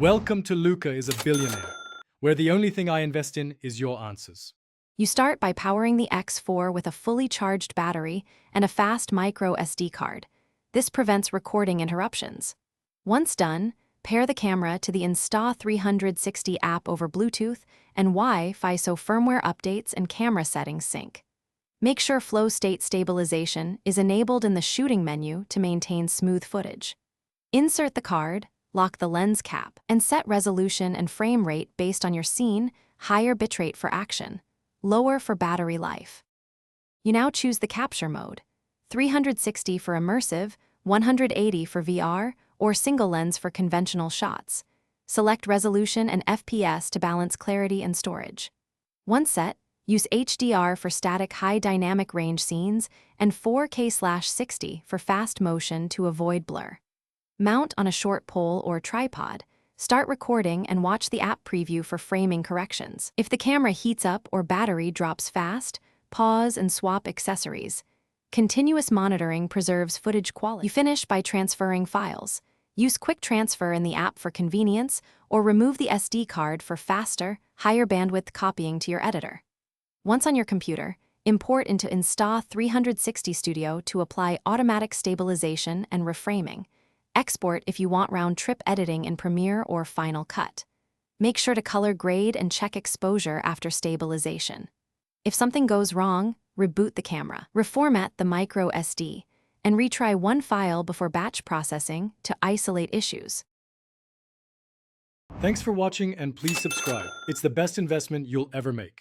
Welcome to Luca is a Billionaire, where the only thing I invest in is your answers. You start by powering the X4 with a fully charged battery and a fast micro SD card. This prevents recording interruptions. Once done, pair the camera to the Insta360 app over Bluetooth and Wi-Fi so firmware updates and camera settings sync. Make sure flow state stabilization is enabled in the shooting menu to maintain smooth footage. Insert the card, lock the lens cap, and set resolution and frame rate based on your scene, higher bitrate for action, lower for battery life. You now choose the capture mode, 360 for immersive, 180 for VR, or single lens for conventional shots. Select resolution and FPS to balance clarity and storage. Once set, use HDR for static high dynamic range scenes and 4K/60 for fast motion to avoid blur. Mount on a short pole or tripod, start recording and watch the app preview for framing corrections. If the camera heats up or battery drops fast, pause and swap accessories. Continuous monitoring preserves footage quality. You finish by transferring files. Use Quick Transfer in the app for convenience, or remove the SD card for faster, higher bandwidth copying to your editor. Once on your computer, import into Insta360 Studio to apply automatic stabilization and reframing. Export if you want round-trip editing in Premiere or Final Cut. Make sure to color grade and check exposure after stabilization. If something goes wrong, reboot the camera. Reformat the micro SD and retry one file before batch processing to isolate issues. Thanks for watching and please subscribe. It's the best investment you'll ever make.